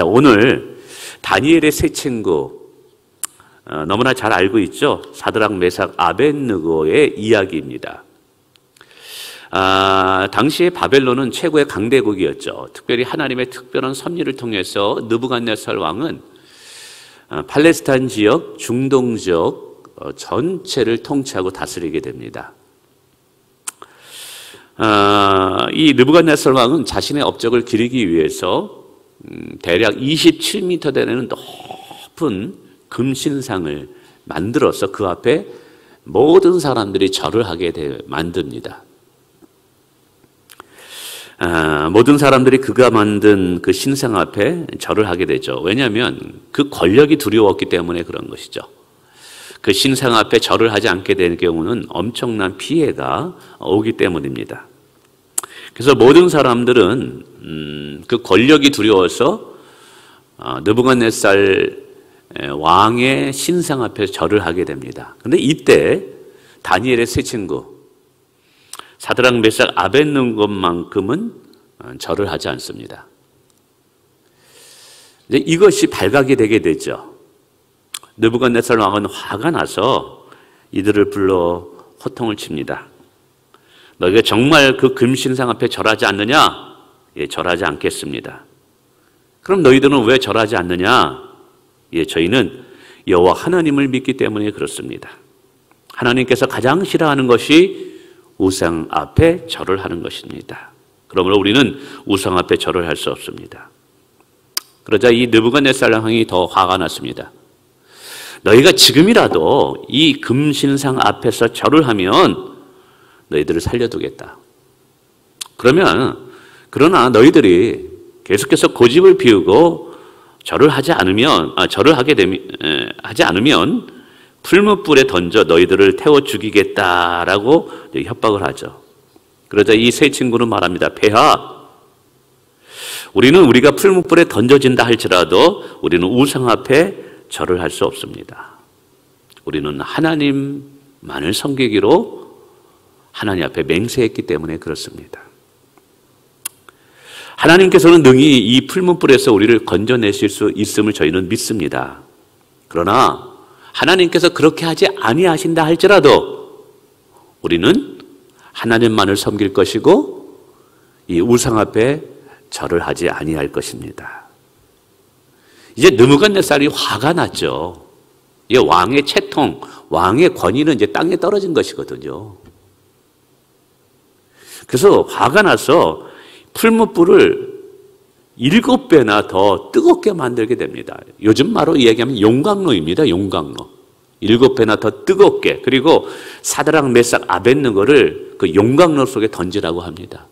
자, 오늘 다니엘의 세 친구, 너무나 잘 알고 있죠? 사드락, 메삭, 아벳느고의 이야기입니다. 당시에 바벨론은 최고의 강대국이었죠. 특별히 하나님의 특별한 섭리를 통해서 느부갓네살 왕은 팔레스타인 지역, 중동 지역 전체를 통치하고 다스리게 됩니다. 이 느부갓네살 왕은 자신의 업적을 기리기 위해서 대략 27m 되는 높은 금신상을 만들어서 그 앞에 모든 사람들이 절을 하게 만듭니다. 모든 사람들이 그가 만든 그 신상 앞에 절을 하게 되죠. 왜냐하면 그 권력이 두려웠기 때문에 그런 것이죠. 그 신상 앞에 절을 하지 않게 되는 경우는 엄청난 피해가 오기 때문입니다. 그래서 모든 사람들은 그 권력이 두려워서 느부갓네살 왕의 신상 앞에 절을 하게 됩니다. 그런데 이때 다니엘의 세 친구 사드락, 메삭, 아벳느고만큼은 절을 하지 않습니다. 이제 이것이 발각이 되게 되죠. 느부갓네살 왕은 화가 나서 이들을 불러 호통을 칩니다. 너희가 정말 그 금신상 앞에 절하지 않느냐? 예, 절하지 않겠습니다. 그럼 너희들은 왜 절하지 않느냐? 예, 저희는 여호와 하나님을 믿기 때문에 그렇습니다. 하나님께서 가장 싫어하는 것이 우상 앞에 절을 하는 것입니다. 그러므로 우리는 우상 앞에 절을 할 수 없습니다. 그러자 이 느부갓네살 왕이 더 화가 났습니다. 너희가 지금이라도 이 금신상 앞에서 절을 하면 너희들을 살려두겠다. 그러나 너희들이 계속해서 고집을 피우고 절을 하지 않으면 풀무불에 던져 너희들을 태워 죽이겠다라고 협박을 하죠. 그러자 이 세 친구는 말합니다. 폐하, 우리는 우리가 풀무불에 던져진다 할지라도 우리는 우상 앞에 절을 할 수 없습니다. 우리는 하나님만을 섬기기로 하나님 앞에 맹세했기 때문에 그렇습니다. 하나님께서는 능히 이 풀무불에서 우리를 건져내실 수 있음을 저희는 믿습니다. 그러나 하나님께서 그렇게 하지 아니하신다 할지라도 우리는 하나님만을 섬길 것이고 이 우상 앞에 절을 하지 아니할 것입니다. 이제 느부갓네살이 화가 났죠. 이 왕의 채통, 왕의 권위는 이제 땅에 떨어진 것이거든요. 그래서 화가 나서 풀무불을 7배나 더 뜨겁게 만들게 됩니다. 요즘 말로 이야기하면 용광로입니다. 용광로. 7배나 더 뜨겁게. 그리고 사드락, 메삭, 아벳느고를 그 용광로 속에 던지라고 합니다.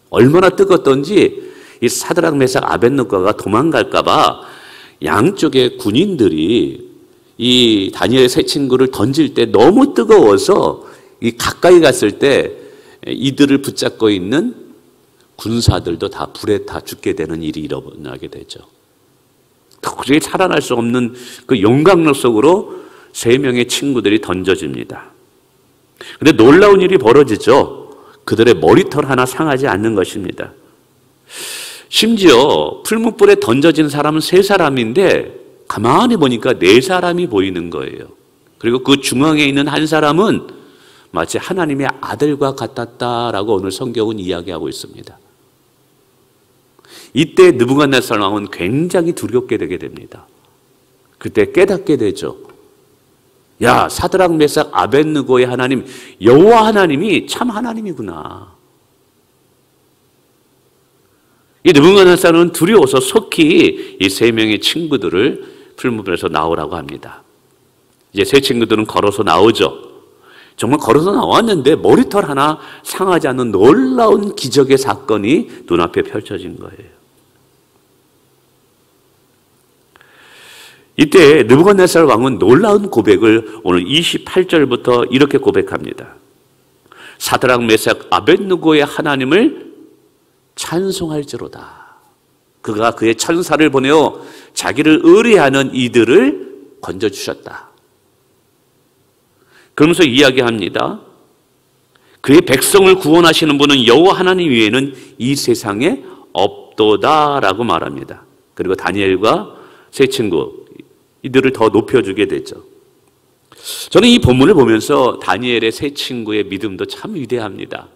얼마나 뜨겁던지 이 사드락, 메삭, 아벳느고가 도망갈까 봐 양쪽의 군인들이 이 다니엘의 세 친구를 던질 때 너무 뜨거워서 이 가까이 갔을 때 이들을 붙잡고 있는 군사들도 다 불에 타 죽게 되는 일이 일어나게 되죠. 도저히 살아날 수 없는 그 용광로 속으로 3명의 친구들이 던져집니다. 그런데 놀라운 일이 벌어지죠. 그들의 머리털 하나 상하지 않는 것입니다. 심지어 풀무불에 던져진 사람은 3사람인데 가만히 보니까 4사람이 보이는 거예요. 그리고 그 중앙에 있는 한 사람은 마치 하나님의 아들과 같았다라고 오늘 성경은 이야기하고 있습니다. 이때 느부갓네살 왕은 굉장히 두렵게 되게 됩니다. 그때 깨닫게 되죠. 야, 사드락, 메삭, 아벳느고의 하나님, 여호와 하나님이 참 하나님이구나. 이 느부갓네살은 두려워서 속히 이 3명의 친구들을 풀무불에서 나오라고 합니다. 이제 세 친구들은 걸어서 나오죠. 정말 걸어서 나왔는데 머리털 하나 상하지 않는 놀라운 기적의 사건이 눈앞에 펼쳐진 거예요. 이때 느부갓네살 왕은 놀라운 고백을 오늘 28절부터 이렇게 고백합니다. 사드락, 메삭, 아벳느고의 하나님을 찬송할지로다. 그가 그의 천사를 보내어 자기를 의뢰하는 이들을 건져주셨다. 그러면서 이야기합니다. 그의 백성을 구원하시는 분은 여호와 하나님 외에는 이 세상에 없도다라고 말합니다. 그리고 다니엘과 세 친구, 이들을 더 높여주게 되죠. 저는 이 본문을 보면서 다니엘의 세 친구의 믿음도 참 위대합니다.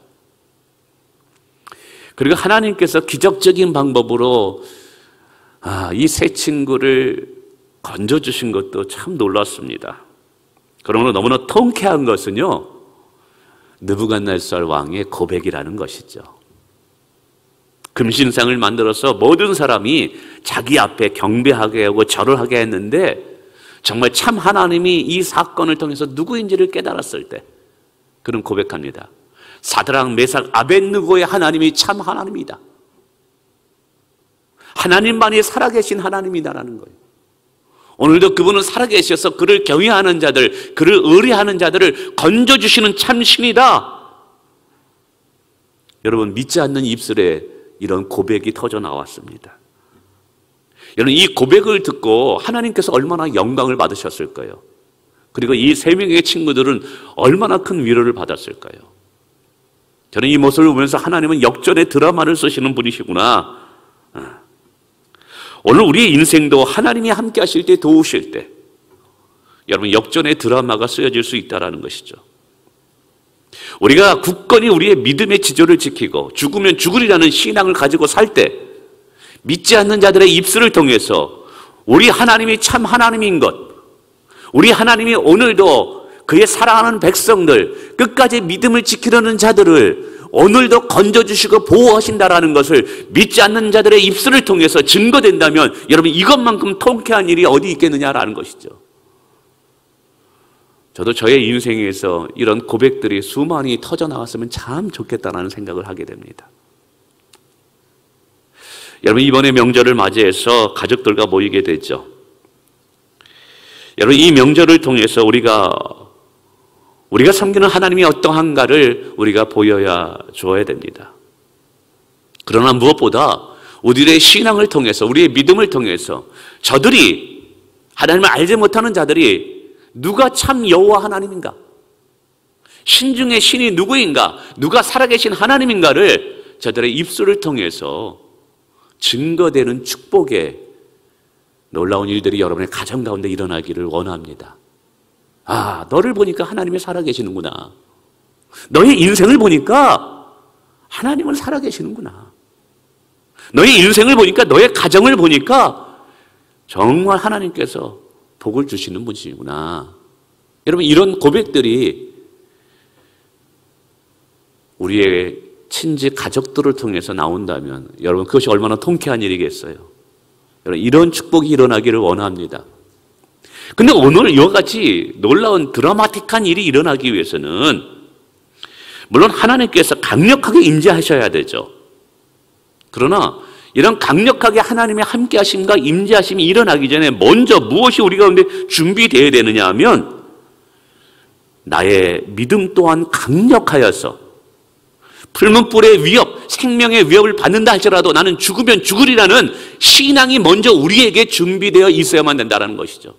그리고 하나님께서 기적적인 방법으로 이 세 친구를 건져주신 것도 참 놀랐습니다. 그러나 너무나 통쾌한 것은요, 느부갓네살 왕의 고백이라는 것이죠. 금신상을 만들어서 모든 사람이 자기 앞에 경배하게 하고 절을 하게 했는데, 정말 참 하나님이 이 사건을 통해서 누구인지를 깨달았을 때 그는 고백합니다. 사드락, 메삭, 아벳느고의 하나님이 참 하나님이다. 하나님만이 살아계신 하나님이다라는 거예요. 오늘도 그분은 살아계셔서 그를 경외하는 자들, 그를 의뢰하는 자들을 건져주시는 참 신이다. 여러분, 믿지 않는 입술에 이런 고백이 터져 나왔습니다. 여러분, 이 고백을 듣고 하나님께서 얼마나 영광을 받으셨을까요? 그리고 이 세 명의 친구들은 얼마나 큰 위로를 받았을까요? 저는 이 모습을 보면서 하나님은 역전의 드라마를 쓰시는 분이시구나. 오늘 우리의 인생도 하나님이 함께 하실 때, 도우실 때 여러분 역전의 드라마가 쓰여질 수 있다는 것이죠. 우리가 굳건히 우리의 믿음의 지조를 지키고 죽으면 죽으리라는 신앙을 가지고 살 때 믿지 않는 자들의 입술을 통해서 우리 하나님이 참 하나님인 것, 우리 하나님이 오늘도 그의 사랑하는 백성들, 끝까지 믿음을 지키려는 자들을 오늘도 건져주시고 보호하신다라는 것을 믿지 않는 자들의 입술을 통해서 증거된다면 여러분 이것만큼 통쾌한 일이 어디 있겠느냐라는 것이죠. 저도 저의 인생에서 이런 고백들이 수많이 터져나왔으면 참 좋겠다라는 생각을 하게 됩니다. 여러분 이번에 명절을 맞이해서 가족들과 모이게 됐죠. 여러분 이 명절을 통해서 우리가 섬기는 하나님이 어떠한가를 우리가 보여야 줘야 됩니다. 그러나 무엇보다 우리의 신앙을 통해서, 우리의 믿음을 통해서 저들이, 하나님을 알지 못하는 자들이 누가 참 여호와 하나님인가, 신 중에 신이 누구인가, 누가 살아계신 하나님인가를 저들의 입술을 통해서 증거되는 축복의 놀라운 일들이 여러분의 가정 가운데 일어나기를 원합니다. 너를 보니까 하나님이 살아계시는구나. 너의 인생을 보니까 하나님은 살아계시는구나. 너의 인생을 보니까, 너의 가정을 보니까 정말 하나님께서 복을 주시는 분이시구나. 여러분 이런 고백들이 우리의 친지 가족들을 통해서 나온다면 여러분 그것이 얼마나 통쾌한 일이겠어요. 여러분 이런 축복이 일어나기를 원합니다. 근데 오늘 이와 같이 놀라운 드라마틱한 일이 일어나기 위해서는 물론 하나님께서 강력하게 임재하셔야 되죠. 그러나 이런 강력하게 하나님의 함께 하심과 임재하심이 일어나기 전에 먼저 무엇이 우리 가운데 준비되어야 되느냐 하면 나의 믿음 또한 강력하여서 풀문불의 위협, 생명의 위협을 받는다 할지라도 나는 죽으면 죽으리라는 신앙이 먼저 우리에게 준비되어 있어야만 된다는 것이죠.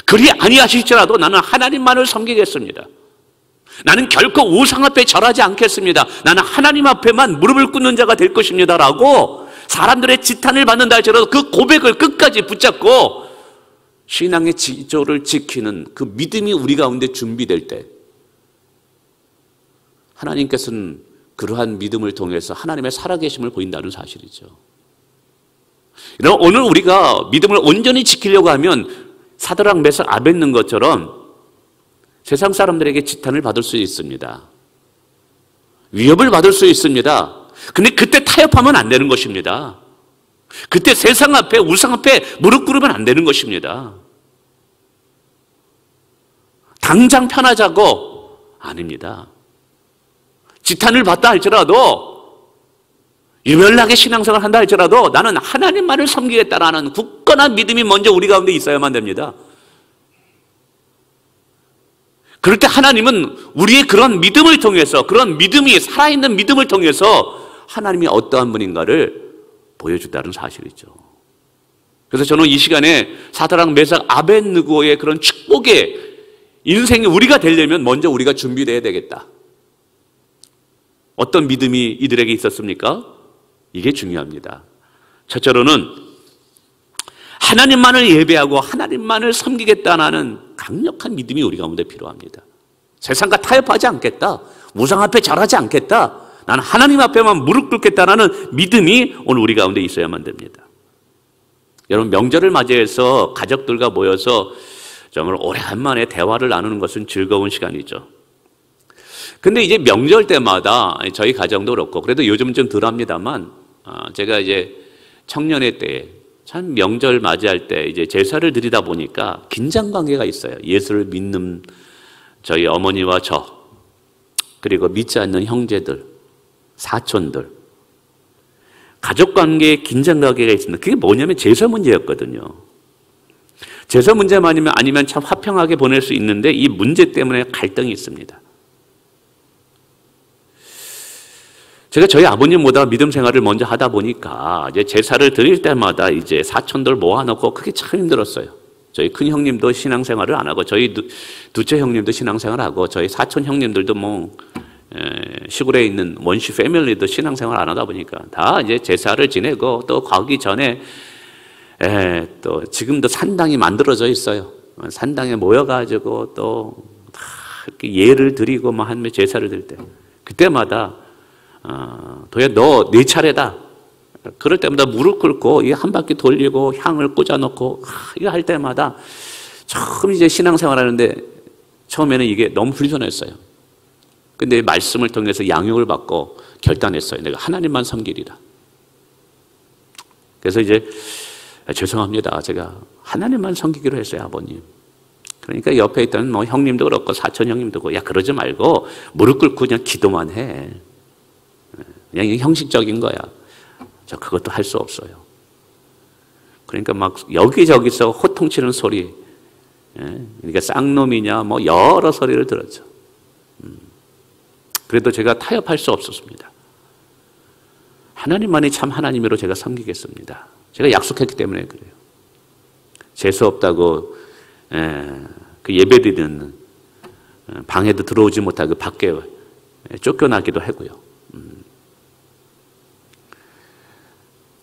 그리 아니하실지라도 나는 하나님만을 섬기겠습니다. 나는 결코 우상 앞에 절하지 않겠습니다. 나는 하나님 앞에만 무릎을 꿇는 자가 될 것입니다 라고 사람들의 지탄을 받는다 할지라도 그 고백을 끝까지 붙잡고 신앙의 지조를 지키는 그 믿음이 우리 가운데 준비될 때 하나님께서는 그러한 믿음을 통해서 하나님의 살아계심을 보인다는 사실이죠. 오늘 우리가 믿음을 온전히 지키려고 하면 사드락, 메삭, 아벳느고처럼 세상 사람들에게 지탄을 받을 수 있습니다. 위협을 받을 수 있습니다. 근데 그때 타협하면 안 되는 것입니다. 그때 세상 앞에, 우상 앞에 무릎 꿇으면 안 되는 것입니다. 당장 편하자고? 아닙니다. 지탄을 받다 할지라도, 유별나게 신앙생활을 한다 할지라도 나는 하나님만을 섬기겠다라는 굳건한 믿음이 먼저 우리 가운데 있어야만 됩니다. 그럴 때 하나님은 우리의 그런 믿음을 통해서, 그런 믿음이 살아있는 믿음을 통해서 하나님이 어떠한 분인가를 보여준다는 사실이죠. 그래서 저는 이 시간에 사드락, 메삭, 아벳느고의 그런 축복의 인생이 우리가 되려면 먼저 우리가 준비되어야 되겠다. 어떤 믿음이 이들에게 있었습니까? 이게 중요합니다. 첫째로는 하나님만을 예배하고 하나님만을 섬기겠다는 강력한 믿음이 우리 가운데 필요합니다. 세상과 타협하지 않겠다. 우상 앞에 절하지 않겠다. 나는 하나님 앞에만 무릎 꿇겠다라는 믿음이 오늘 우리 가운데 있어야만 됩니다. 여러분, 명절을 맞이해서 가족들과 모여서 정말 오래간만에 대화를 나누는 것은 즐거운 시간이죠. 근데 이제 명절 때마다 저희 가정도 그렇고, 그래도 요즘은 좀 덜 합니다만, 제가 이제 청년회 때 참 명절 맞이할 때 이제 제사를 드리다 보니까 긴장 관계가 있어요. 예수를 믿는 저희 어머니와 저, 그리고 믿지 않는 형제들, 사촌들, 가족 관계에 긴장 관계가 있습니다. 그게 뭐냐면 제사 문제였거든요. 제사 문제만 아니면 참 화평하게 보낼 수 있는데 이 문제 때문에 갈등이 있습니다. 제가 저희 아버님보다 믿음 생활을 먼저 하다 보니까 이제 제사를 드릴 때마다 이제 사촌들 모아놓고 그게 참 힘들었어요. 저희 큰 형님도 신앙생활을 안 하고, 저희 둘째 형님도 신앙생활하고, 저희 사촌 형님들도 뭐 시골에 있는 원시 패밀리도 신앙생활 안 하다 보니까 다 이제 제사를 지내고, 또 가기 전에 또 지금도 산당이 만들어져 있어요. 산당에 모여가지고 또 다 이렇게 예를 드리고 뭐 하면 제사를 드릴 때 그때마다 도야 너 네 차례다. 그럴 때마다 무릎 꿇고 이 한 바퀴 돌리고 향을 꽂아놓고 이거 할 때마다 처음 이제 신앙생활하는데 처음에는 이게 너무 불편했어요. 근데 말씀을 통해서 양육을 받고 결단했어요. 내가 하나님만 섬기리라. 그래서 이제 죄송합니다. 제가 하나님만 섬기기로 했어요, 아버님. 그러니까 옆에 있던 뭐 형님도 그렇고 사촌 형님도 그렇고, 야 그러지 말고 무릎 꿇고 그냥 기도만 해. 그냥 형식적인 거야. 저 그것도 할 수 없어요. 그러니까 막 여기저기서 호통치는 소리, 그러니까 쌍놈이냐 뭐 여러 소리를 들었죠. 그래도 제가 타협할 수 없었습니다. 하나님만이 참 하나님으로 제가 섬기겠습니다. 제가 약속했기 때문에 그래요. 재수 없다고 그 예배드리는 방에도 들어오지 못하고 밖에 쫓겨나기도 하고요.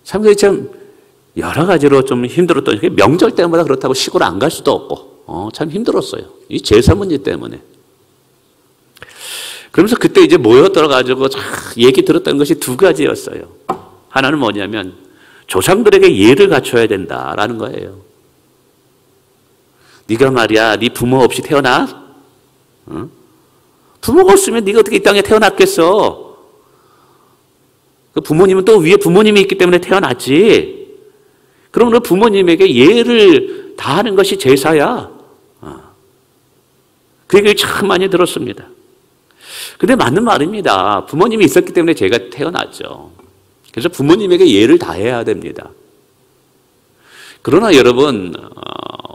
참 여러 가지로 좀 힘들었던 게, 명절 때마다 그렇다고 시골 안 갈 수도 없고 참 힘들었어요. 이 제사 문제 때문에. 그러면서 그때 이제 모여들어가지고 얘기 들었던 것이 두 가지였어요. 하나는 뭐냐면 조상들에게 예를 갖춰야 된다라는 거예요. 네가 말이야, 네 부모 없이 태어나? 부모가 없으면 네가 어떻게 이 땅에 태어났겠어? 그 부모님은 또 위에 부모님이 있기 때문에 태어났지. 그럼 그 부모님에게 예를 다하는 것이 제사야. 그 얘기를 참 많이 들었습니다. 근데 맞는 말입니다. 부모님이 있었기 때문에 제가 태어났죠. 그래서 부모님에게 예를 다해야 됩니다. 그러나 여러분,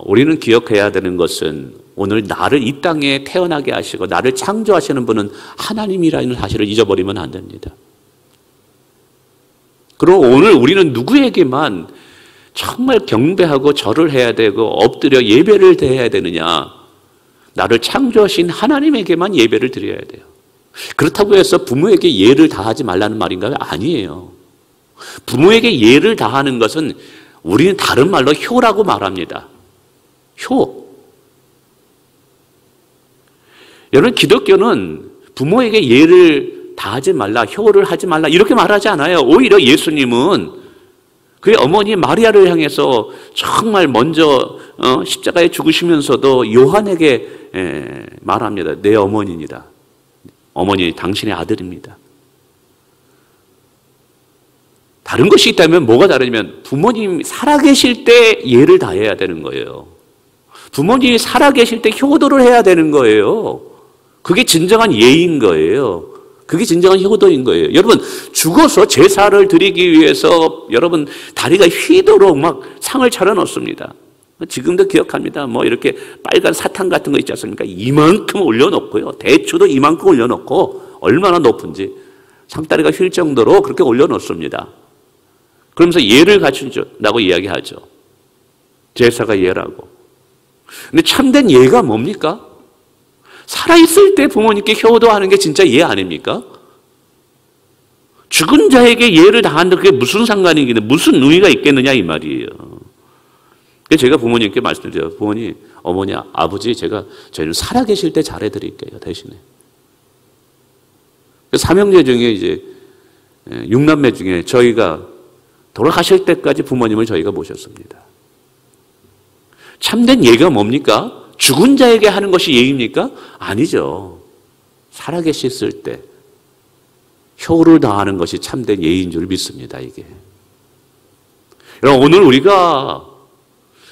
우리는 기억해야 되는 것은 오늘 나를 이 땅에 태어나게 하시고 나를 창조하시는 분은 하나님이라는 사실을 잊어버리면 안 됩니다. 그리고 오늘 우리는 누구에게만 정말 경배하고 절을 해야 되고 엎드려 예배를 드려야 되느냐? 나를 창조하신 하나님에게만 예배를 드려야 돼요. 그렇다고 해서 부모에게 예를 다하지 말라는 말인가요? 아니에요. 부모에게 예를 다하는 것은 우리는 다른 말로 효라고 말합니다. 효. 여러분, 기독교는 부모에게 예를 다하지 말라, 효를 하지 말라 이렇게 말하지 않아요. 오히려 예수님은 그의 어머니 마리아를 향해서 정말 먼저 십자가에 죽으시면서도 요한에게 말합니다. 내 어머니니라. 어머니 당신의 아들입니다. 다른 것이 있다면 뭐가 다르냐면 부모님이 살아계실 때 예를 다해야 되는 거예요. 부모님이 살아계실 때 효도를 해야 되는 거예요. 그게 진정한 예인 거예요. 그게 진정한 효도인 거예요. 여러분, 죽어서 제사를 드리기 위해서 여러분 다리가 휘도록 막 상을 차려놓습니다. 지금도 기억합니다. 뭐 이렇게 빨간 사탕 같은 거 있지 않습니까? 이만큼 올려놓고요. 대추도 이만큼 올려놓고 얼마나 높은지 상다리가 휠 정도로 그렇게 올려놓습니다. 그러면서 예를 갖춘다고 이야기하죠. 제사가 예라고. 근데 참된 예가 뭡니까? 살아있을 때 부모님께 효도하는 게 진짜 예 아닙니까? 죽은 자에게 예를 다하는데 그게 무슨 상관이겠냐, 무슨 의미가 있겠느냐 이 말이에요. 제가 부모님께 말씀드려요. 부모님, 어머니, 아버지, 저희는 살아계실 때 잘해드릴게요, 대신에. 삼형제 중에 이제 6남매 중에 저희가 돌아가실 때까지 부모님을 저희가 모셨습니다. 참된 예의가 뭡니까? 죽은 자에게 하는 것이 예의입니까? 아니죠. 살아계셨을 때 효를 다하는 것이 참된 예의인 줄 믿습니다, 이게. 여러분, 오늘 우리가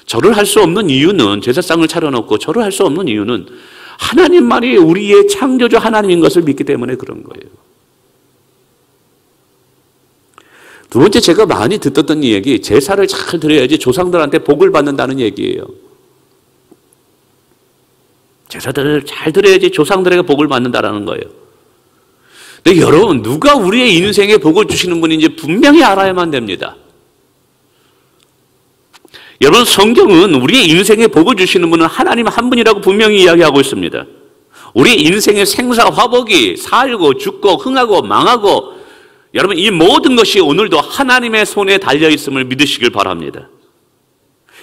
절을 할 수 없는 이유는, 제사상을 차려놓고 절을 할 수 없는 이유는 하나님만이 우리의 창조주 하나님인 것을 믿기 때문에 그런 거예요. 두 번째, 제가 많이 듣던 얘기, 제사를 잘 드려야지 조상들한테 복을 받는다는 얘기예요. 제사들을 잘 드려야지 조상들에게 복을 받는다는 거예요. 근데 여러분, 누가 우리의 인생에 복을 주시는 분인지 분명히 알아야만 됩니다. 여러분, 성경은 우리의 인생에 복을 주시는 분은 하나님 한 분이라고 분명히 이야기하고 있습니다. 우리의 인생의 생사, 화복이 살고 죽고 흥하고 망하고, 여러분, 이 모든 것이 오늘도 하나님의 손에 달려있음을 믿으시길 바랍니다.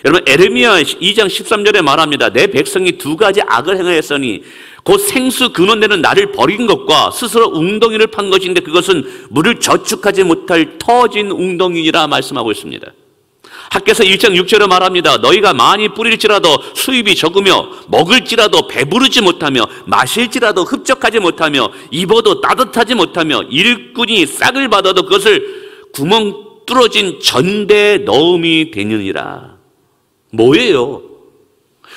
여러분, 에레미야 2장 13절에 말합니다. 내 백성이 두 가지 악을 행하였으니 곧 생수 근원되는 나를 버린 것과 스스로 웅덩이를 판 것인데 그것은 물을 저축하지 못할 터진 웅덩이라 말씀하고 있습니다. 학개서 1장 6절에 말합니다. 너희가 많이 뿌릴지라도 수입이 적으며 먹을지라도 배부르지 못하며 마실지라도 흡족하지 못하며 입어도 따뜻하지 못하며 일꾼이 싹을 받아도 그것을 구멍 뚫어진 전대에 넣음이 되느니라. 뭐예요?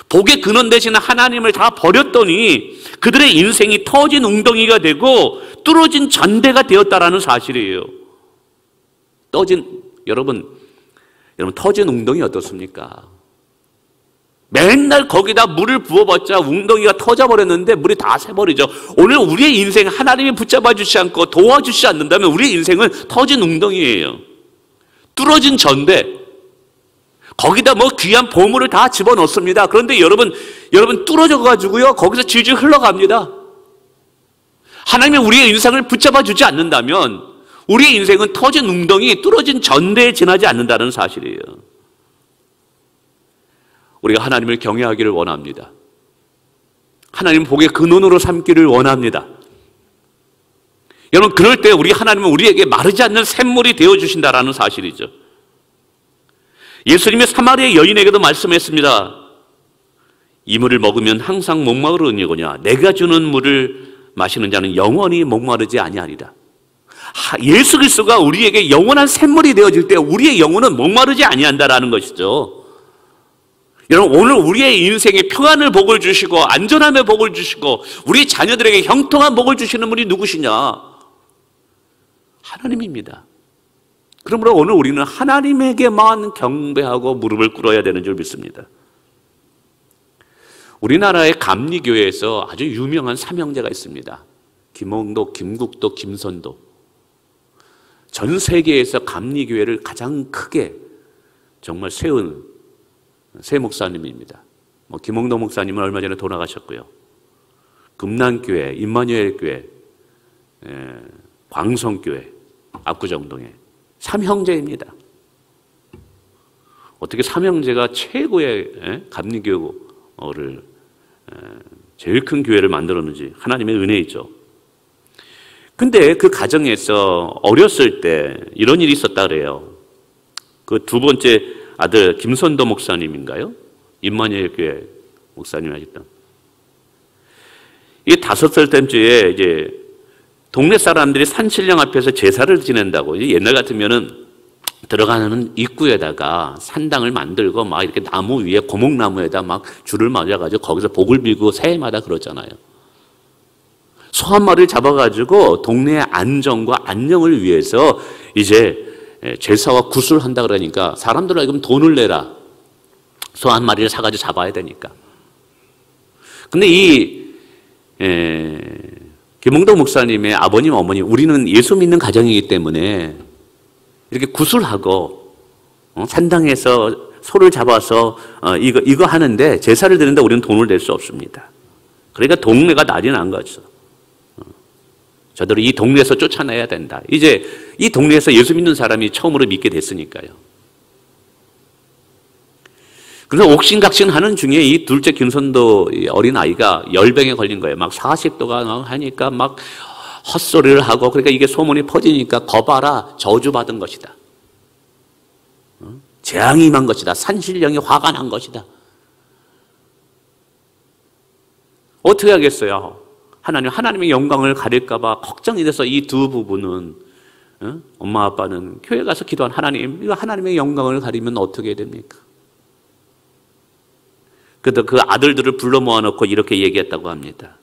복의 근원 되시는 하나님을 다 버렸더니 그들의 인생이 터진 웅덩이가 되고 뚫어진 전대가 되었다라는 사실이에요. 여러분 터진 웅덩이 어떻습니까? 맨날 거기다 물을 부어봤자 웅덩이가 터져버렸는데 물이 다 새버리죠. 오늘 우리의 인생 하나님이 붙잡아 주지 않고 도와주지 않는다면 우리의 인생은 터진 웅덩이예요. 뚫어진 전대. 거기다 뭐 귀한 보물을 다 집어넣습니다. 그런데 여러분 뚫어져가지고요, 거기서 질질 흘러갑니다. 하나님이 우리의 인생을 붙잡아 주지 않는다면 우리의 인생은 터진 웅덩이, 뚫어진 전대에 지나지 않는다는 사실이에요. 우리가 하나님을 경외하기를 원합니다. 하나님 복의 근원으로 삼기를 원합니다. 여러분, 그럴 때 우리 하나님은 우리에게 마르지 않는 샘물이 되어주신다라는 사실이죠. 예수님이 사마리아 여인에게도 말씀했습니다. 이 물을 먹으면 항상 목마르느니거냐 내가 주는 물을 마시는 자는 영원히 목마르지 아니하리라. 예수 그리스도가 우리에게 영원한 샘물이 되어질 때 우리의 영혼은 목마르지 아니한다라는 것이죠. 여러분, 오늘 우리의 인생에 평안을 복을 주시고 안전함의 복을 주시고 우리 자녀들에게 형통한 복을 주시는 분이 누구시냐? 하나님입니다. 그러므로 오늘 우리는 하나님에게만 경배하고 무릎을 꿇어야 되는 줄 믿습니다. 우리나라의 감리교회에서 아주 유명한 삼형제가 있습니다. 김홍도, 김국도, 김선도. 전 세계에서 감리교회를 가장 크게 정말 세운 세 목사님입니다. 김홍도 목사님은 얼마 전에 돌아가셨고요. 금난교회, 임마누엘교회, 광성교회, 압구정동에 삼형제입니다. 어떻게 삼형제가 최고의 감리교회를 제일 큰 교회를 만들었는지 하나님의 은혜이죠. 근데 그 가정에서 어렸을 때 이런 일이 있었다 그래요. 그 두 번째 아들 김선도 목사님인가요? 임마누엘 교회 목사님 하셨던. 이게 5살 때쯤에 이제 동네 사람들이 산신령 앞에서 제사를 지낸다고. 옛날 같으면은 들어가는 입구에다가 산당을 만들고 막 이렇게 나무 위에 고목나무에다 막 줄을 맞아가지고 거기서 복을 빌고 새해마다 그러잖아요. 소 한 마리를 잡아가지고 동네의 안정과 안녕을 위해서 이제 제사와 구슬을 한다 그러니까 사람들은 그럼 돈을 내라. 소 한 마리를 사가지고 잡아야 되니까. 근데 이 김홍도 목사님의 아버님, 어머니, 우리는 예수 믿는 가정이기 때문에 이렇게 구슬하고 산당에서 소를 잡아서 이거 하는데 제사를 드는데 우리는 돈을 낼 수 없습니다. 그러니까 동네가 난리 난 거죠. 저들을 이 동네에서 쫓아내야 된다. 이제 이 동네에서 예수 믿는 사람이 처음으로 믿게 됐으니까요. 그래서 옥신각신 하는 중에 이 둘째 김선도 어린아이가 열병에 걸린 거예요. 막 40도가 하니까 막 헛소리를 하고, 그러니까 이게 소문이 퍼지니까 거봐라, 저주받은 것이다. 재앙이 임한 것이다. 산신령이 화가 난 것이다. 어떻게 하겠어요? 하나님의 영광을 가릴까봐 걱정이 돼서 이 두 부부는, 엄마 아빠는 교회 가서 기도한 하나님, 이거 하나님의 영광을 가리면 어떻게 됩니까? 그래도 그 아들들을 불러 모아놓고 이렇게 얘기했다고 합니다.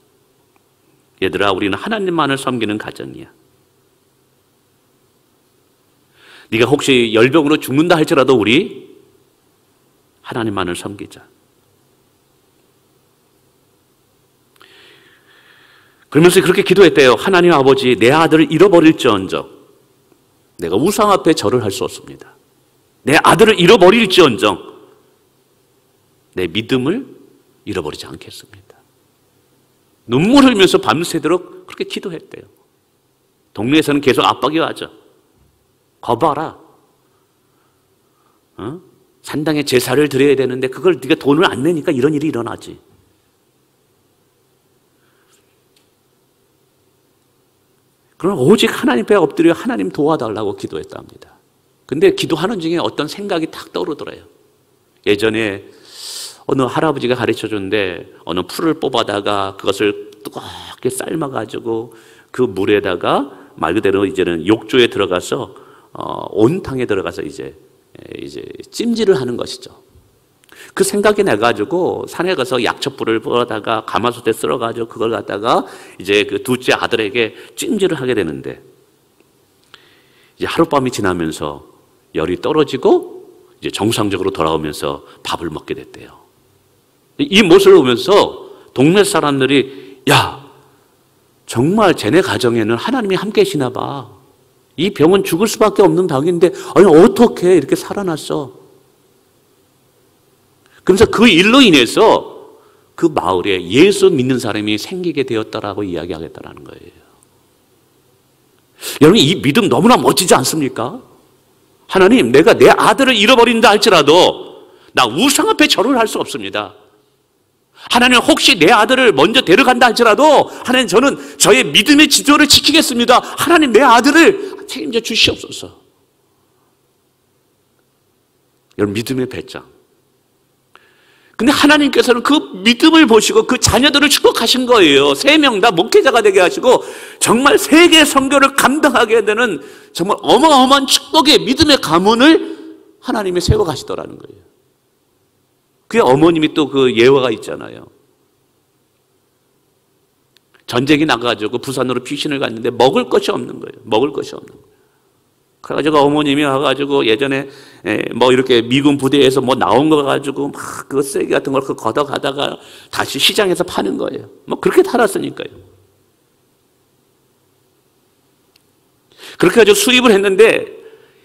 얘들아, 우리는 하나님만을 섬기는 가정이야. 네가 혹시 열병으로 죽는다 할지라도 우리 하나님만을 섬기자. 그러면서 그렇게 기도했대요. 하나님 아버지, 내 아들을 잃어버릴지언정 내가 우상 앞에 절을 할 수 없습니다. 내 아들을 잃어버릴지언정 내 믿음을 잃어버리지 않겠습니다. 눈물 흘리면서 밤새도록 그렇게 기도했대요. 동네에서는 계속 압박이 와죠. 거봐라. 산당에 제사를 드려야 되는데 그걸 네가 돈을 안 내니까 이런 일이 일어나지. 그럼 오직 하나님 앞에 엎드려 하나님 도와달라고 기도했답니다. 근데 기도하는 중에 어떤 생각이 탁 떠오르더래요. 예전에 어느 할아버지가 가르쳐 줬는데 어느 풀을 뽑아다가 그것을 뜨겁게 삶아가지고 그 물에다가 말 그대로 이제는 욕조에 들어가서 온탕에 들어가서 이제 찜질을 하는 것이죠. 그 생각이 나가지고 산에 가서 약초불을 뿌려다가 가마솥에 썰어가지고 그걸 갖다가 이제 그 둘째 아들에게 찜질을 하게 되는데 이제 하룻밤이 지나면서 열이 떨어지고 이제 정상적으로 돌아오면서 밥을 먹게 됐대요. 이 모습을 보면서 동네 사람들이 야, 정말 쟤네 가정에는 하나님이 함께 계시나 봐. 이 병은 죽을 수밖에 없는 병인데 아니 어떻게 이렇게 살아났어? 그래서 그 일로 인해서 그 마을에 예수 믿는 사람이 생기게 되었다라고 이야기하겠다라는 거예요. 여러분, 이 믿음 너무나 멋지지 않습니까? 하나님, 내가 내 아들을 잃어버린다 할지라도 나 우상 앞에 절을 할 수 없습니다. 하나님, 혹시 내 아들을 먼저 데려간다 할지라도 하나님, 저는 저의 믿음의 지도를 지키겠습니다. 하나님, 내 아들을 책임져 주시옵소서. 여러분, 믿음의 배짱. 근데 하나님께서는 그 믿음을 보시고 그 자녀들을 축복하신 거예요. 3명 다 목회자가 되게 하시고 정말 세계 선교를 감당하게 되는 정말 어마어마한 축복의 믿음의 가문을 하나님이 세워가시더라는 거예요. 그게 어머님이 또 그 예화가 있잖아요. 전쟁이 나가지고 부산으로 피신을 갔는데 먹을 것이 없는 거예요. 먹을 것이 없는 거예요. 그래가지고 어머님이 와가지고 예전에 뭐 이렇게 미군 부대에서 뭐 나온 거 가지고 막 그 쓰레기 같은 걸 걷어가다가 다시 시장에서 파는 거예요. 뭐 그렇게 살았으니까요. 그렇게 해가지고 수입을 했는데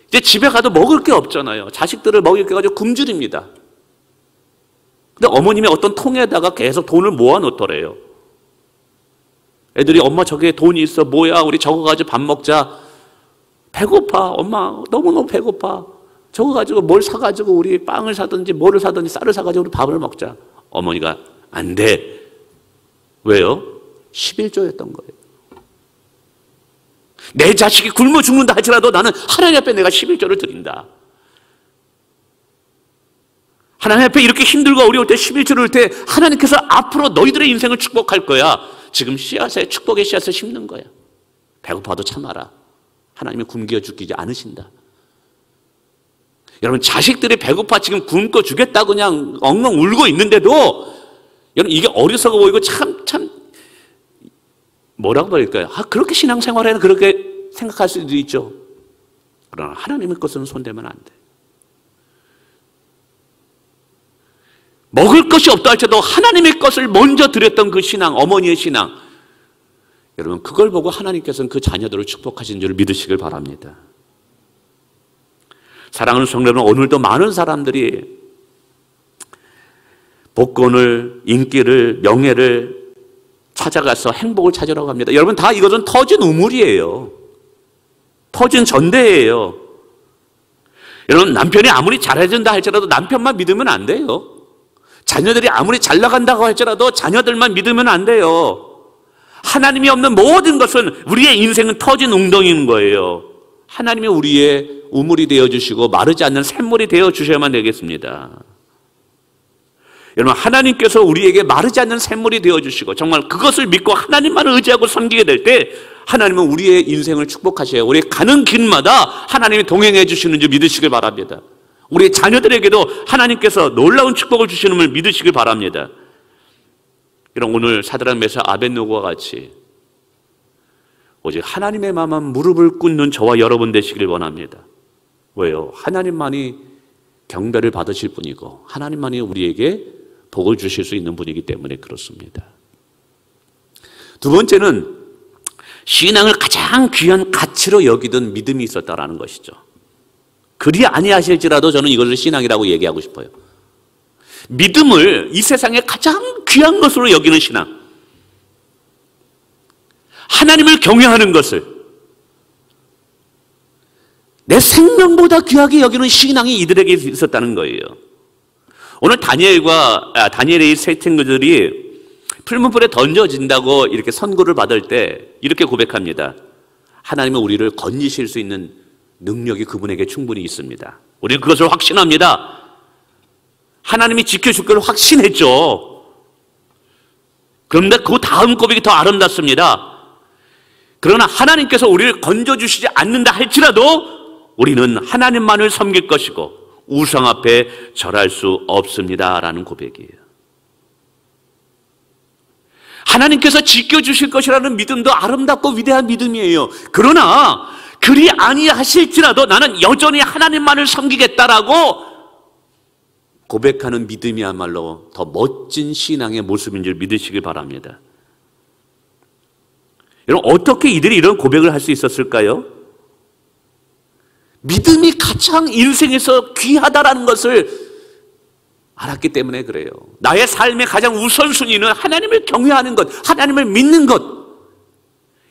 이제 집에 가도 먹을 게 없잖아요. 자식들을 먹일 게 가지고 굶주립니다. 근데 어머님이 어떤 통에다가 계속 돈을 모아 놓더래요. 애들이 엄마 저기에 돈이 있어. 뭐야, 우리 저거 가지고 밥 먹자. 배고파. 엄마 너무너무 배고파. 저거 가지고 뭘 사가지고 우리 빵을 사든지 뭐를 사든지 쌀을 사가지고 우리 밥을 먹자. 어머니가 안 돼. 왜요? 11조였던 거예요. 내 자식이 굶어 죽는다 할지라도 나는 하나님 앞에 내가 11조를 드린다. 하나님 앞에 이렇게 힘들고 어려울 때 11조를 때 하나님께서 앞으로 너희들의 인생을 축복할 거야. 지금 씨앗에 축복의 씨앗을 심는 거야. 배고파도 참아라. 하나님이 굶겨 죽이지 않으신다. 여러분, 자식들이 배고파 지금 굶고 죽겠다고 그냥 엉엉 울고 있는데도 여러분, 이게 어리석어 보이고 참 뭐라고 할까요? 그렇게 신앙생활에는 그렇게 생각할 수도 있죠. 그러나 하나님의 것은 손대면 안 돼. 먹을 것이 없다 할지라도 하나님의 것을 먼저 드렸던 그 신앙, 어머니의 신앙, 여러분, 그걸 보고 하나님께서는 그 자녀들을 축복하신 줄 믿으시길 바랍니다. 사랑하는 성도 여러분, 오늘도 많은 사람들이 복권을, 인기를, 명예를 찾아가서 행복을 찾으라고 합니다. 여러분, 다 이것은 터진 우물이에요. 터진 전대예요. 여러분, 남편이 아무리 잘해준다 할지라도 남편만 믿으면 안 돼요. 자녀들이 아무리 잘 나간다고 할지라도 자녀들만 믿으면 안 돼요. 하나님이 없는 모든 것은 우리의 인생은 터진 웅덩이인 거예요. 하나님이 우리의 우물이 되어주시고 마르지 않는 샘물이 되어주셔야만 되겠습니다. 여러분, 하나님께서 우리에게 마르지 않는 샘물이 되어주시고 정말 그것을 믿고 하나님만을 의지하고 섬기게 될 때 하나님은 우리의 인생을 축복하셔요. 우리 가는 길마다 하나님이 동행해 주시는 줄 믿으시길 바랍니다. 우리 자녀들에게도 하나님께서 놀라운 축복을 주시는 걸 믿으시길 바랍니다. 이런 오늘 사드락 메삭 아벳느고와 같이 오직 하나님의 마음만 무릎을 꿇는 저와 여러분 되시길 원합니다. 왜요? 하나님만이 경배를 받으실 분이고 하나님만이 우리에게 복을 주실 수 있는 분이기 때문에 그렇습니다. 두 번째는 신앙을 가장 귀한 가치로 여기던 믿음이 있었다라는 것이죠. 그리 아니하실지라도 저는 이것을 신앙이라고 얘기하고 싶어요. 믿음을 이 세상에 가장 귀한 것으로 여기는 신앙, 하나님을 경외하는 것을 내 생명보다 귀하게 여기는 신앙이 이들에게 있었다는 거예요. 오늘 다니엘의 세 친구들이 풀무불에 던져진다고 이렇게 선고를 받을 때 이렇게 고백합니다. 하나님은 우리를 건지실 수 있는 능력이 그분에게 충분히 있습니다. 우리는 그것을 확신합니다. 하나님이 지켜줄 걸 확신했죠. 그런데 그 다음 고백이 더 아름답습니다. 그러나 하나님께서 우리를 건져주시지 않는다 할지라도 우리는 하나님만을 섬길 것이고 우상 앞에 절할 수 없습니다라는 고백이에요. 하나님께서 지켜주실 것이라는 믿음도 아름답고 위대한 믿음이에요. 그러나 그리 아니하실지라도 나는 여전히 하나님만을 섬기겠다라고 고백하는 믿음이야말로 더 멋진 신앙의 모습인 줄 믿으시길 바랍니다. 여러분, 어떻게 이들이 이런 고백을 할 수 있었을까요? 믿음이 가장 인생에서 귀하다라는 것을 알았기 때문에 그래요. 나의 삶의 가장 우선순위는 하나님을 경외하는 것, 하나님을 믿는 것.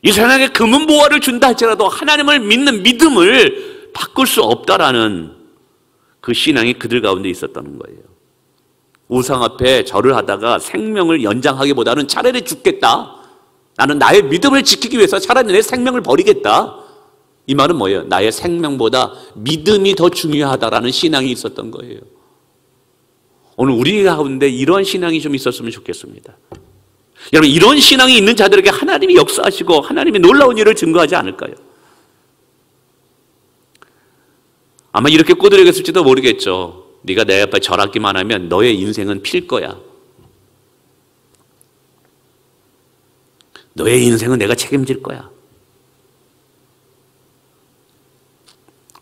이 세상에 금은보화를 준다 할지라도 하나님을 믿는 믿음을 바꿀 수 없다라는 그 신앙이 그들 가운데 있었다는 거예요. 우상 앞에 절을 하다가 생명을 연장하기보다는 차라리 죽겠다. 나는 나의 믿음을 지키기 위해서 차라리 내 생명을 버리겠다. 이 말은 뭐예요? 나의 생명보다 믿음이 더 중요하다라는 신앙이 있었던 거예요. 오늘 우리 가운데 이런 신앙이 좀 있었으면 좋겠습니다. 여러분, 이런 신앙이 있는 자들에게 하나님이 역사하시고 하나님이 놀라운 일을 증거하지 않을까요? 아마 이렇게 꼬드려겠을지도 모르겠죠. 네가 내 앞에 절하기만 하면 너의 인생은 필 거야. 너의 인생은 내가 책임질 거야.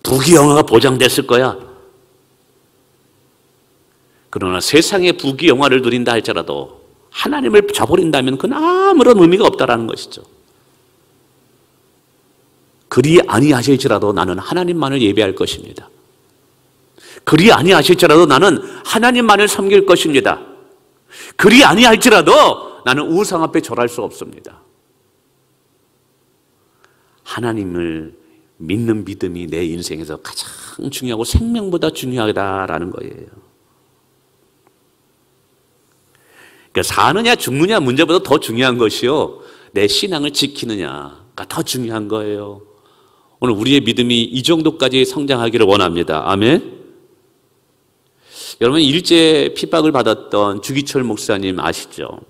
부귀영화가 보장됐을 거야. 그러나 세상의 부귀영화를 누린다 할지라도 하나님을 저버린다면 그건 아무런 의미가 없다라는 것이죠. 그리 아니하실지라도 나는 하나님만을 예배할 것입니다. 그리 아니하실지라도 나는 하나님만을 섬길 것입니다. 그리 아니할지라도 나는 우상 앞에 절할 수 없습니다. 하나님을 믿는 믿음이 내 인생에서 가장 중요하고 생명보다 중요하다라는 거예요. 그러니까 사느냐 죽느냐 문제보다 더 중요한 것이요, 내 신앙을 지키느냐가 더 중요한 거예요. 오늘 우리의 믿음이 이 정도까지 성장하기를 원합니다. 아멘. 여러분, 일제 핍박을 받았던 주기철 목사님 아시죠?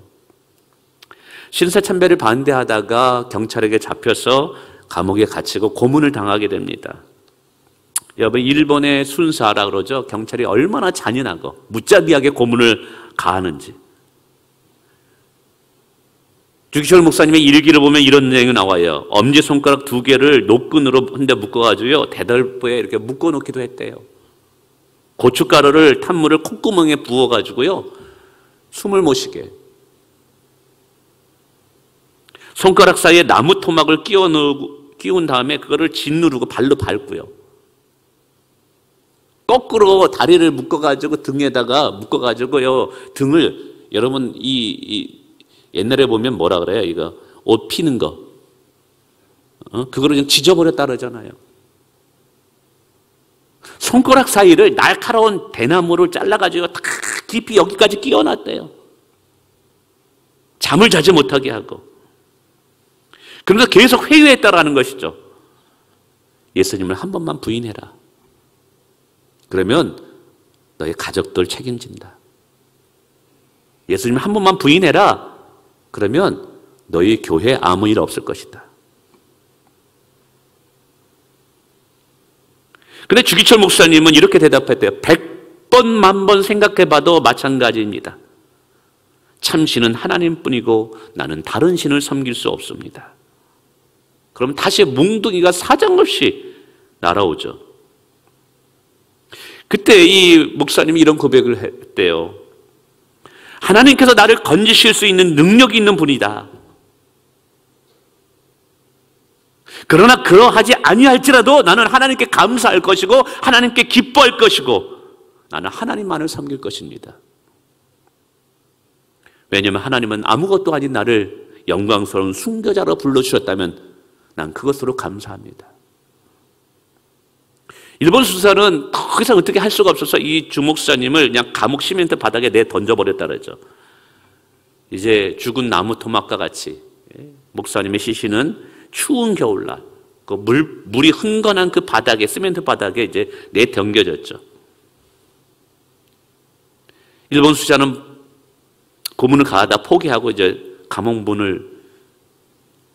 신사참배를 반대하다가 경찰에게 잡혀서 감옥에 갇히고 고문을 당하게 됩니다. 여러분, 일본의 순사라 그러죠. 경찰이 얼마나 잔인하고 무자비하게 고문을 가하는지. 주기철 목사님의 일기를 보면 이런 내용이 나와요. 엄지손가락 2개를 노끈으로 한 대 묶어가지고요, 대덜보에 이렇게 묶어놓기도 했대요. 고춧가루를 탄물을 콧구멍에 부어가지고요, 숨을 못 쉬게. 손가락 사이에 나무 토막을 끼운 다음에 그거를 짓누르고 발로 밟고요. 거꾸로 다리를 묶어가지고 등에다가 묶어가지고요, 등을, 여러분 옛날에 보면 뭐라 그래요? 이거 옷 피는 거, 그거를 그냥 지져버렸다 그러잖아요. 손가락 사이를 날카로운 대나무를 잘라가지고 탁 깊이 여기까지 끼워놨대요. 잠을 자지 못하게 하고. 그러면서 계속 회유했다라는 것이죠. 예수님을 한 번만 부인해라. 그러면 너의 가족들 책임진다. 예수님을 한 번만 부인해라. 그러면 너희 교회에 아무 일 없을 것이다. 근데 주기철 목사님은 이렇게 대답했대요. 100번, 만번 생각해봐도 마찬가지입니다. 참신은 하나님뿐이고 나는 다른 신을 섬길 수 없습니다. 그럼 다시 뭉둥이가 사정없이 날아오죠. 그때 이 목사님이 이런 고백을 했대요. 하나님께서 나를 건지실 수 있는 능력이 있는 분이다. 그러나 그러하지 아니할지라도 나는 하나님께 감사할 것이고 하나님께 기뻐할 것이고 나는 하나님만을 섬길 것입니다. 왜냐하면 하나님은 아무것도 아닌 나를 영광스러운 순교자로 불러주셨다면 난 그것으로 감사합니다. 일본 수사는 더 이상 어떻게 할 수가 없어서 이 주목사님을 그냥 감옥 시멘트 바닥에 내 던져버렸다 그러죠. 이제 죽은 나무 토막과 같이 목사님의 시신은 추운 겨울날 그 물이 흥건한 그 바닥에 시멘트 바닥에 이제 내던겨졌죠. 일본 수사는 고문을 가하다 포기하고 이제 감옥문을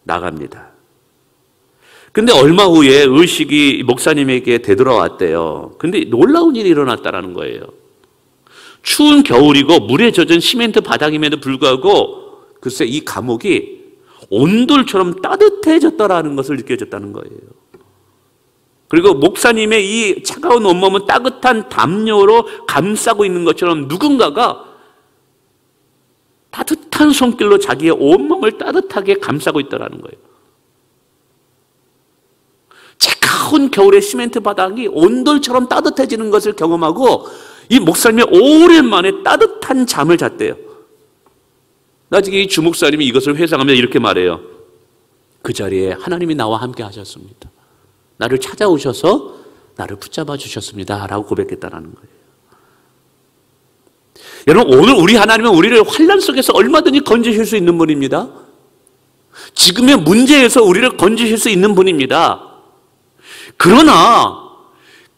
나갑니다. 근데 얼마 후에 의식이 목사님에게 되돌아왔대요. 근데 놀라운 일이 일어났다는 거예요. 추운 겨울이고 물에 젖은 시멘트 바닥임에도 불구하고 글쎄 이 감옥이 온돌처럼 따뜻해졌다라는 것을 느껴졌다는 거예요. 그리고 목사님의 이 차가운 온몸은 따뜻한 담요로 감싸고 있는 것처럼 누군가가 따뜻한 손길로 자기의 온몸을 따뜻하게 감싸고 있다는 거예요. 차가운 겨울의 시멘트 바닥이 온돌처럼 따뜻해지는 것을 경험하고 이 목사님이 오랜만에 따뜻한 잠을 잤대요. 나중에 이 주목사님이 이것을 회상하면서 이렇게 말해요. 그 자리에 하나님이 나와 함께 하셨습니다. 나를 찾아오셔서 나를 붙잡아 주셨습니다. 라고 고백했다는 거예요. 여러분, 오늘 우리 하나님은 우리를 환난 속에서 얼마든지 건지실 수 있는 분입니다. 지금의 문제에서 우리를 건지실 수 있는 분입니다. 그러나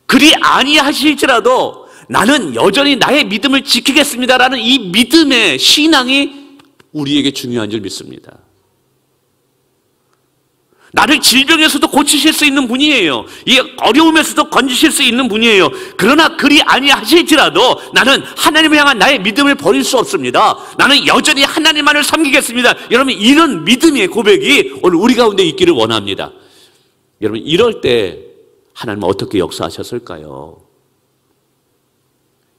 그리 아니하실지라도 나는 여전히 나의 믿음을 지키겠습니다라는 이 믿음의 신앙이 우리에게 중요한 줄 믿습니다. 나를 질병에서도 고치실 수 있는 분이에요. 이 어려움에서도 건지실 수 있는 분이에요. 그러나 그리 아니하실지라도 나는 하나님을 향한 나의 믿음을 버릴 수 없습니다. 나는 여전히 하나님만을 섬기겠습니다. 여러분, 이런 믿음의 고백이 오늘 우리 가운데 있기를 원합니다. 여러분, 이럴 때 하나님은 어떻게 역사하셨을까요?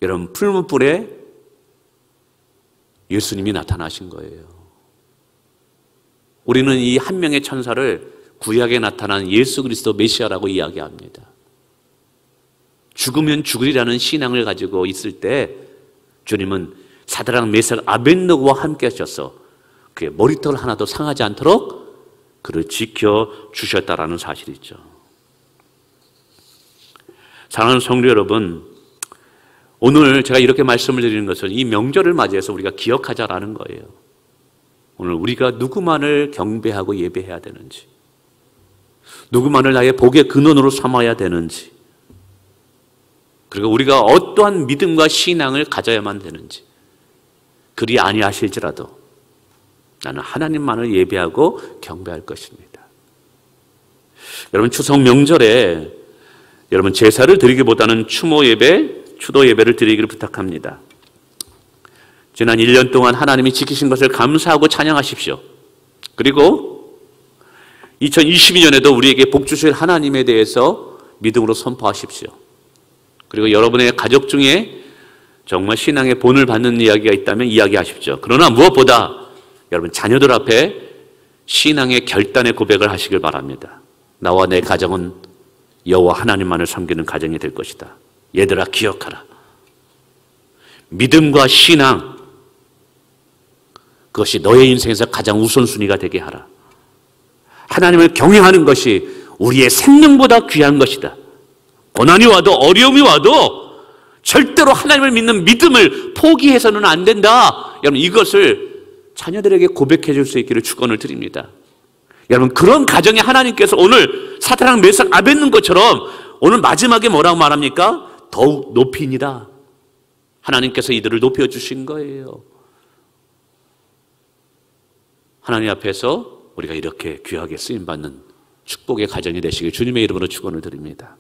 여러분, 풀무불에 예수님이 나타나신 거예요. 우리는 이 한 명의 천사를 구약에 나타난 예수 그리스도 메시아라고 이야기합니다. 죽으면 죽으리라는 신앙을 가지고 있을 때 주님은 사드락, 메삭, 아벳느고와 함께 하셔서 그의 머리털 하나도 상하지 않도록 그를 지켜주셨다라는 사실이죠. 사랑하는 성도 여러분, 오늘 제가 이렇게 말씀을 드리는 것은 이 명절을 맞이해서 우리가 기억하자라는 거예요. 오늘 우리가 누구만을 경배하고 예배해야 되는지, 누구만을 나의 복의 근원으로 삼아야 되는지, 그리고 우리가 어떠한 믿음과 신앙을 가져야만 되는지, 그리 아니하실지라도 나는 하나님만을 예배하고 경배할 것입니다. 여러분, 추석 명절에 여러분 제사를 드리기보다는 추모 예배, 추도 예배를 드리기를 부탁합니다. 지난 1년 동안 하나님이 지키신 것을 감사하고 찬양하십시오. 그리고 2022년에도 우리에게 복 주실 하나님에 대해서 믿음으로 선포하십시오. 그리고 여러분의 가족 중에 정말 신앙의 본을 받는 이야기가 있다면 이야기하십시오. 그러나 무엇보다 여러분 자녀들 앞에 신앙의 결단의 고백을 하시길 바랍니다. 나와 내 가정은 여호와 하나님만을 섬기는 가정이 될 것이다. 얘들아, 기억하라. 믿음과 신앙, 그것이 너의 인생에서 가장 우선순위가 되게 하라. 하나님을 경외하는 것이 우리의 생명보다 귀한 것이다. 고난이 와도 어려움이 와도 절대로 하나님을 믿는 믿음을 포기해서는 안 된다. 여러분, 이것을 자녀들에게 고백해 줄 수 있기를 축원을 드립니다. 여러분, 그런 가정에 하나님께서 오늘 사드락 메삭 아벳느고처럼 오늘 마지막에 뭐라고 말합니까? 더욱 높이니라. 하나님께서 이들을 높여주신 거예요. 하나님 앞에서 우리가 이렇게 귀하게 쓰임받는 축복의 가정이 되시길 주님의 이름으로 축원을 드립니다.